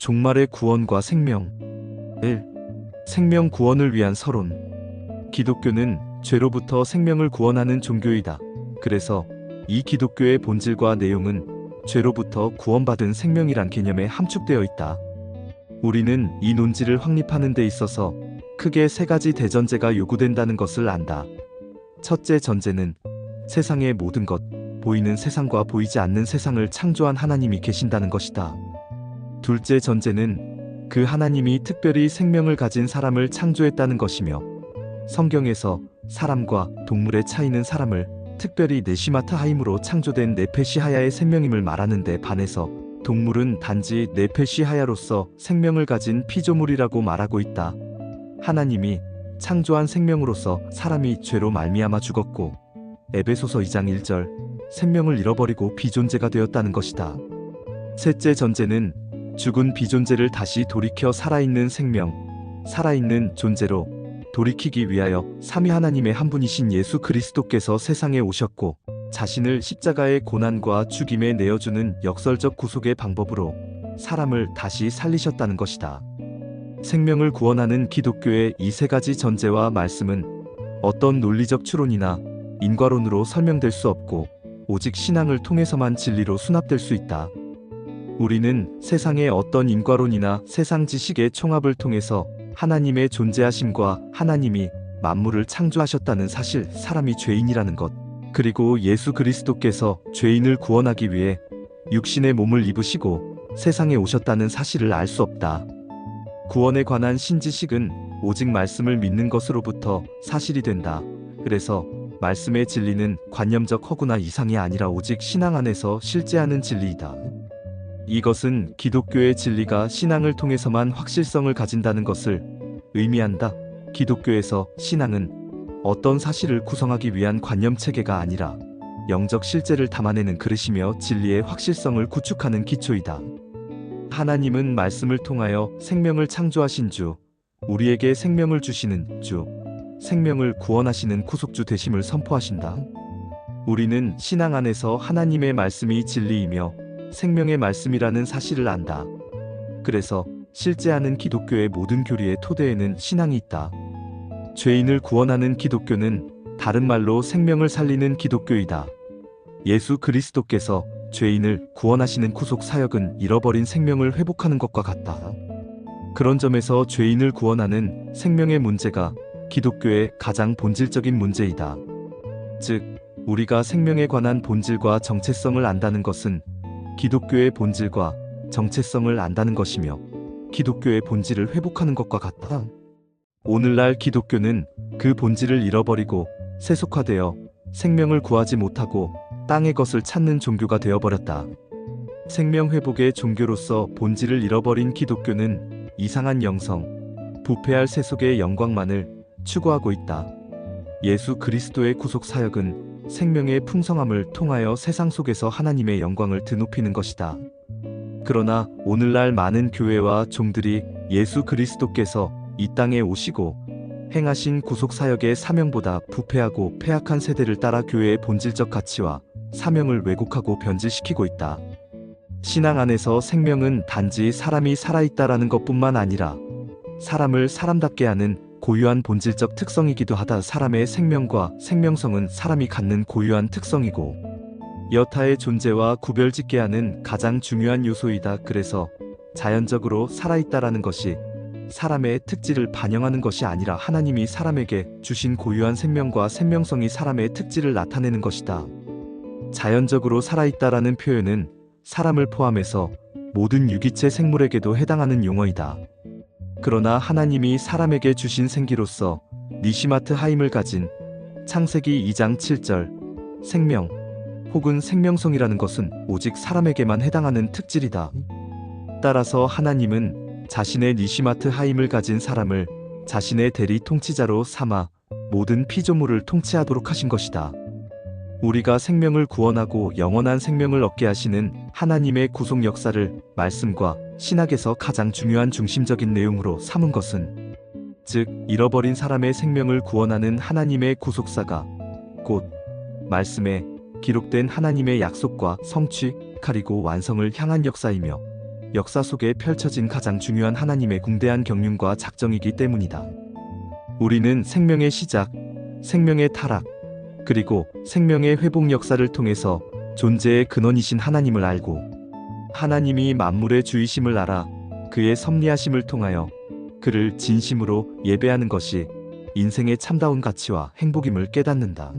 종말의 구원과 생명. 1. 생명 구원을 위한 서론. 기독교는 죄로부터 생명을 구원하는 종교이다. 그래서 이 기독교의 본질과 내용은 죄로부터 구원받은 생명이란 개념에 함축되어 있다. 우리는 이 논지를 확립하는 데 있어서 크게 세 가지 대전제가 요구된다는 것을 안다. 첫째 전제는 세상의 모든 것, 보이는 세상과 보이지 않는 세상을 창조한 하나님이 계신다는 것이다. 둘째 전제는 그 하나님이 특별히 생명을 가진 사람을 창조했다는 것이며, 성경에서 사람과 동물의 차이는 사람을 특별히 네시마트 하임으로 창조된 네페시하야의 생명임을 말하는 데 반해서 동물은 단지 네페시하야로서 생명을 가진 피조물이라고 말하고 있다. 하나님이 창조한 생명으로서 사람이 죄로 말미암아 죽었고, 에베소서 2장 1절 생명을 잃어버리고 비존재가 되었다는 것이다. 셋째 전제는 죽은 비존재를 다시 돌이켜 살아있는 생명, 살아있는 존재로 돌이키기 위하여 삼위 하나님의 한 분이신 예수 그리스도께서 세상에 오셨고, 자신을 십자가의 고난과 죽임에 내어주는 역설적 구속의 방법으로 사람을 다시 살리셨다는 것이다. 생명을 구원하는 기독교의 이 세 가지 전제와 말씀은 어떤 논리적 추론이나 인과론으로 설명될 수 없고, 오직 신앙을 통해서만 진리로 수납될 수 있다. 우리는 세상의 어떤 인과론이나 세상 지식의 총합을 통해서 하나님의 존재하심과 하나님이 만물을 창조하셨다는 사실, 사람이 죄인이라는 것, 그리고 예수 그리스도께서 죄인을 구원하기 위해 육신의 몸을 입으시고 세상에 오셨다는 사실을 알 수 없다. 구원에 관한 신지식은 오직 말씀을 믿는 것으로부터 사실이 된다. 그래서 말씀의 진리는 관념적 허구나 이상이 아니라 오직 신앙 안에서 실제하는 진리이다. 이것은 기독교의 진리가 신앙을 통해서만 확실성을 가진다는 것을 의미한다. 기독교에서 신앙은 어떤 사실을 구성하기 위한 관념 체계가 아니라 영적 실제를 담아내는 그릇이며 진리의 확실성을 구축하는 기초이다. 하나님은 말씀을 통하여 생명을 창조하신 주, 우리에게 생명을 주시는 주, 생명을 구원하시는 구속주 되심을 선포하신다. 우리는 신앙 안에서 하나님의 말씀이 진리이며 생명의 말씀이라는 사실을 안다. 그래서 실제하는 기독교의 모든 교리의 토대에는 신앙이 있다. 죄인을 구원하는 기독교는 다른 말로 생명을 살리는 기독교이다. 예수 그리스도께서 죄인을 구원하시는 구속 사역은 잃어버린 생명을 회복하는 것과 같다. 그런 점에서 죄인을 구원하는 생명의 문제가 기독교의 가장 본질적인 문제이다. 즉, 우리가 생명에 관한 본질과 정체성을 안다는 것은 기독교의 본질과 정체성을 안다는 것이며, 기독교의 본질을 회복하는 것과 같다. 오늘날 기독교는 그 본질을 잃어버리고 세속화되어 생명을 구하지 못하고 땅의 것을 찾는 종교가 되어버렸다. 생명 회복의 종교로서 본질을 잃어버린 기독교는 이상한 영성, 부패할 세속의 영광만을 추구하고 있다. 예수 그리스도의 구속 사역은 생명의 풍성함을 통하여 세상 속에서 하나님의 영광을 드높이는 것이다. 그러나 오늘날 많은 교회와 종들이 예수 그리스도께서 이 땅에 오시고 행하신 구속 사역의 사명보다 부패하고 패악한 세대를 따라 교회의 본질적 가치와 사명을 왜곡하고 변질시키고 있다. 신앙 안에서 생명은 단지 사람이 살아있다라는 것뿐만 아니라 사람을 사람답게 하는 고유한 본질적 특성이기도 하다. 사람의 생명과 생명성은 사람이 갖는 고유한 특성이고 여타의 존재와 구별짓게 하는 가장 중요한 요소이다. 그래서 자연적으로 살아있다라는 것이 사람의 특질을 반영하는 것이 아니라 하나님이 사람에게 주신 고유한 생명과 생명성이 사람의 특질을 나타내는 것이다. 자연적으로 살아있다라는 표현은 사람을 포함해서 모든 유기체 생물에게도 해당하는 용어이다. 그러나 하나님이 사람에게 주신 생기로서 니시마트 하임을 가진 창세기 2장 7절 생명 혹은 생명성이라는 것은 오직 사람에게만 해당하는 특질이다. 따라서 하나님은 자신의 니시마트 하임을 가진 사람을 자신의 대리 통치자로 삼아 모든 피조물을 통치하도록 하신 것이다. 우리가 생명을 구원하고 영원한 생명을 얻게 하시는 하나님의 구속 역사를 말씀과 신학에서 가장 중요한 중심적인 내용으로 삼은 것은, 즉 잃어버린 사람의 생명을 구원하는 하나님의 구속사가 곧 말씀에 기록된 하나님의 약속과 성취, 가리고 완성을 향한 역사이며, 역사 속에 펼쳐진 가장 중요한 하나님의 궁대한 경륜과 작정이기 때문이다. 우리는 생명의 시작, 생명의 타락, 그리고 생명의 회복 역사를 통해서 존재의 근원이신 하나님을 알고 하나님이 만물의 주이심을 알아 그의 섭리하심을 통하여 그를 진심으로 예배하는 것이 인생의 참다운 가치와 행복임을 깨닫는다.